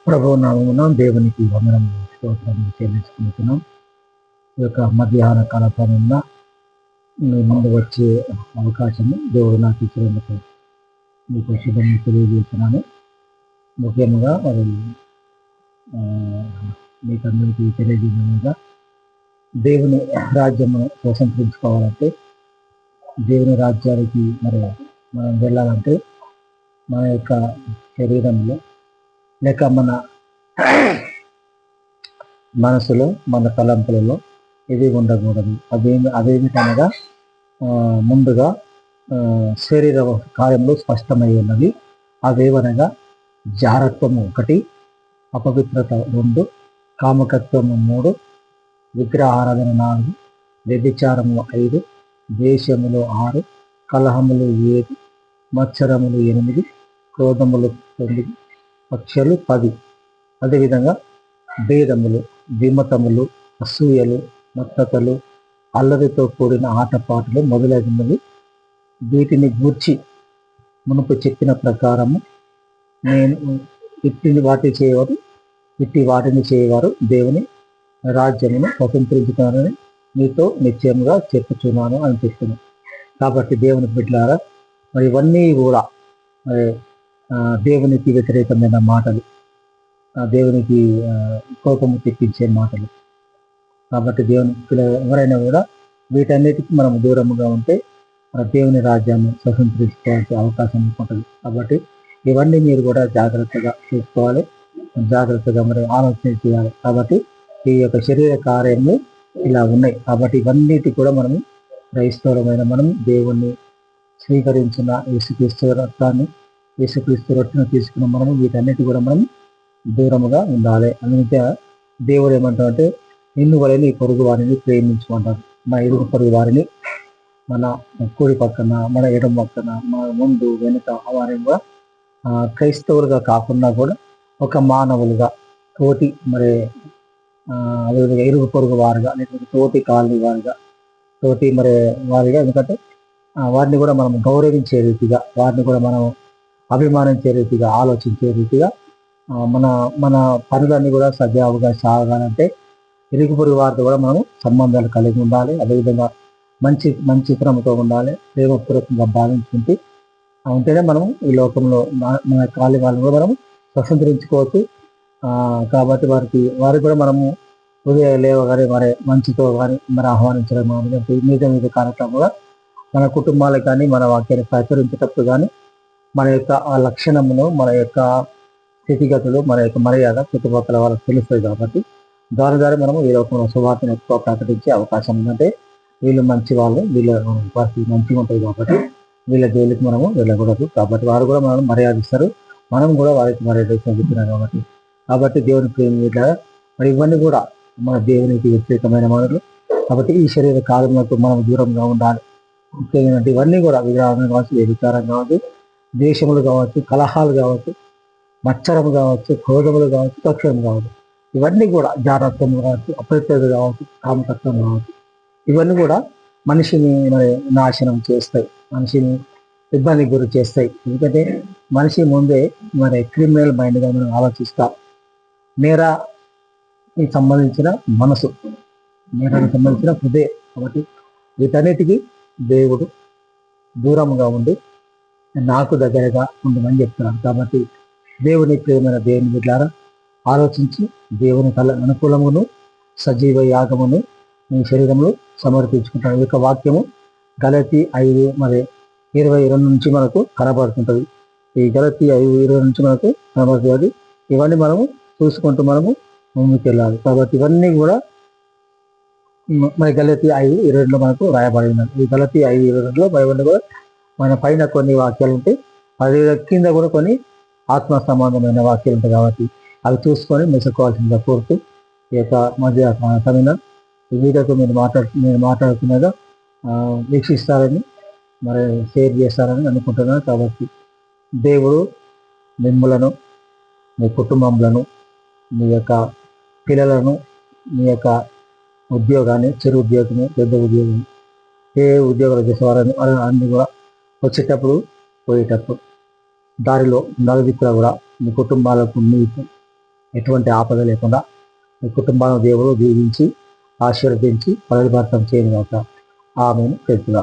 ప్రభువు నామమున దేవునికి వందనములు స్తోత్రములు చెల్లించుకుంటున్నాం. ఈ యొక్క మధ్యాహ్న కాల సమయంలో మీ ముందు వచ్చే అవకాశము దేవుడు నాకు ఇచ్చినందుకు మీకు శుభము తెలియజేస్తున్నాను. ముఖ్యంగా మరి మీకందరికీ తెలియజేయగా దేవుని రాజ్యము స్వతంత్రించుకోవాలంటే, దేవుని రాజ్యానికి మరి మనం వెళ్ళాలంటే మన యొక్క శరీరంలో లేక మన మనసులో, మన తలంపులలో ఇది ఉండకూడదు. అదేమిటనగా ముందుగా శరీర కార్యంలో స్పష్టమై ఉన్నది. అవేవనగా జారత్వము 1, అపవిత్రత 2, కామకత్వము 3, విగ్రహారాధన 4, వ్యభిచారము 5, ద్వేషములు 6, కలహములు 7, మత్సరములు 8, క్రోధములు 9, పక్షలు 10. అదేవిధంగా భేదములు, విమతములు, అసూయలు, మత్తతలు, అల్లరితో కూడిన ఆటపాటలు మొదలైనవి. వీటిని గూర్చి మునుపు చెప్పిన ప్రకారము నేను వాటిని చేయవారు దేవుని రాజ్యమును స్వతంత్రించుతానని మీతో నిశ్చయముగా చెప్పుచున్నాను అని చెప్తున్నాను. కాబట్టి దేవుని బిడ్డలారా, మరి ఇవన్నీ కూడా మరి దేవునికి వ్యతిరేకమైన మాటలు, దేవునికి కోపము తెప్పించే మాటలు. కాబట్టి దేవుని ఎవరైనా కూడా వీటన్నిటికీ మనం దూరముగా ఉంటే దేవుని రాజ్యాన్ని స్వతంత్రించుకోవాల్సిన అవకాశం ఉంటుంది. కాబట్టి ఇవన్నీ మీరు కూడా జాగ్రత్తగా చూసుకోవాలి, జాగ్రత్తగా మరి ఆలోచన చేయాలి. కాబట్టి ఈ యొక్క శరీర కార్యములు ఇలా ఉన్నాయి. కాబట్టి ఇవన్నిటి కూడా మనము క్రైస్తవులమైన మనం దేవుణ్ణి స్వీకరించిన యేసుక్రీస్తు రక్తాన్ని, యేసుక్రీస్తు రొట్టెను తీసుకున్న మనము వీటన్నిటి కూడా మనం దూరముగా ఉండాలి. అందుకే దేవుడు ఏమంటారంటే, నిన్ను వలె నీ పొరుగు వారిని ప్రేమించమంటారు. మన ఇరుగు పొరుగు వారిని, మన కుడి పక్కన, మన ఎడమ పక్కన, మన ముందు వెనుక వారిని కూడా క్రైస్తవులుగా కాకుండా కూడా ఒక మానవులుగా, తోటి మరి అదేవిధంగా ఇరుగు పొరుగు వారుగా, లేకపోతే తోటి కాలనీ వారిగా, తోటి మరి వారిగా, ఎందుకంటే వారిని కూడా మనం గౌరవించే రీతిగా, వారిని కూడా మనం అభిమానించే రీతిగా, ఆలోచించే రీతిగా మన మన పనులన్నీ కూడా సజావుగా సాగాలంటే ఇరుగు పొరుగు వారితో కూడా మనం సంబంధాలు కలిగి ఉండాలి. అదేవిధంగా మంచితనంతో ఉండాలి, ప్రేమపూర్వకంగా భావించుకుంటే ఉంటేనే మనం ఈ లోకంలో మన కాలి వాళ్ళని కూడా మనం స్వతంత్రించుకోవచ్చు. కాబట్టి వారికి కూడా మనము ఉదయం లేవగానే మరి మంచితో కానీ మరి ఆహ్వానించడం మీద కార్యక్రమం కూడా మన కుటుంబాలకు కానీ మన వాక్యాన్ని ప్రచురించేటప్పుడు కానీ మన యొక్క ఆ లక్షణమును, మన యొక్క స్థితిగతులు, మన యొక్క మర్యాద చుట్టుపక్కల వాళ్ళకి తెలుస్తుంది. కాబట్టి దాని ద్వారా మనము ఈ లోకంలో సువార్తను ఎక్కువ ప్రకటించే అవకాశం ఉందంటే, వీళ్ళు మంచి వాళ్ళు, వీళ్ళ పరిస్థితి మంచిగా ఉంటుంది కాబట్టి వీళ్ళ జోలికి మనము వెళ్ళకూడదు. కాబట్టి వారు కూడా మనం మర్యాదిస్తారు, మనం కూడా వారికి మర్యాద చెందుతున్నాం. కాబట్టి దేవుని ప్రేమ మరి ఇవన్నీ కూడా మన దేవునికి వ్యతిరేకమైన మాటలు. కాబట్టి ఈ శరీర కార్యములకు మనం దూరంగా ఉండాలి. ముఖ్యంగా ఇవన్నీ కూడా విగ్రహాలు కావచ్చు, వ్యభిచారం కావచ్చు, ద్వేషములు కావచ్చు, కలహాలు కావచ్చు, మత్సరము కావచ్చు, క్రోధములు కావచ్చు, పక్షం కావచ్చు, ఇవన్నీ కూడా జాగ్రత్తలు కావచ్చు, అపరిత్యత కావచ్చు, కామకత్వం కావచ్చు, ఇవన్నీ కూడా మనిషిని మరి నాశనం చేస్తాయి, మనిషిని ఇబ్బందికి గురి చేస్తాయి. ఎందుకంటే మనిషి ముందే మరి క్రిమినల్ మైండ్గా మనం ఆలోచిస్తాం. నేరానికి సంబంధించిన మనసు, నేరానికి సంబంధించిన హృదయం. కాబట్టి వీటన్నిటికీ దేవుడు దూరంగా ఉండి నాకు దగ్గరగా ఉండమని చెప్తున్నాను. కాబట్టి దేవుని ప్రేమైన దేవుని బిడ్డలారా, ఆలోచించి దేవుని అనుకూలమును సజీవ యాగమును మీ శరీరంలో సమర్పించుకుంటాను. ఈ యొక్క వాక్యము గలతీ 5:22 నుంచి మనకు కనబడుతుంటుంది. ఈ గలతీ 5:20 నుంచి మనకు కనబడుతుంది. ఇవన్నీ మనము చూసుకుంటూ మనము ముందుకు వెళ్ళాలి. కాబట్టి ఇవన్నీ కూడా మరి గలతీ 5:22లో మనకు రాయబడి ఉన్నది. ఈ గలతీ 5:22లో బైబిల్ కూడా మన పైన కొన్ని వాక్యాలు ఉంటాయి, అది కింద కూడా కొన్ని ఆత్మ సంబంధమైన వాక్యాలు ఉంటాయి. కాబట్టి అవి చూసుకొని మెచ్చుకోవాల్సిందిగా కోరుతూ ఈ యొక్క మధ్య సమయంలో ఈ వీడియోతో నేను మాట్లాడుతున్నదో వీక్షిస్తారని మరి షేర్ చేస్తారని అనుకుంటున్నాను. కాబట్టి దేవుడు మిమ్మలను, మీ కుటుంబములను, మీ యొక్క పిల్లలను, మీ యొక్క ఉద్యోగాన్ని, చిరు ఉద్యోగము, పెద్ద ఉద్యోగం, ఏ ఉద్యోగాలు చేసేవారని అన్ని కూడా వచ్చేటప్పుడు, పోయేటప్పుడు, దారిలో నలుదిక్కులా కూడా మీ కుటుంబాలకు, మీకు ఎటువంటి ఆపద లేకుండా మీ కుటుంబాలను దేవుడు దీవించి ఆశీర్వదించి పరివర్తనం చేయను కాక ఆమెను తెలుపుగా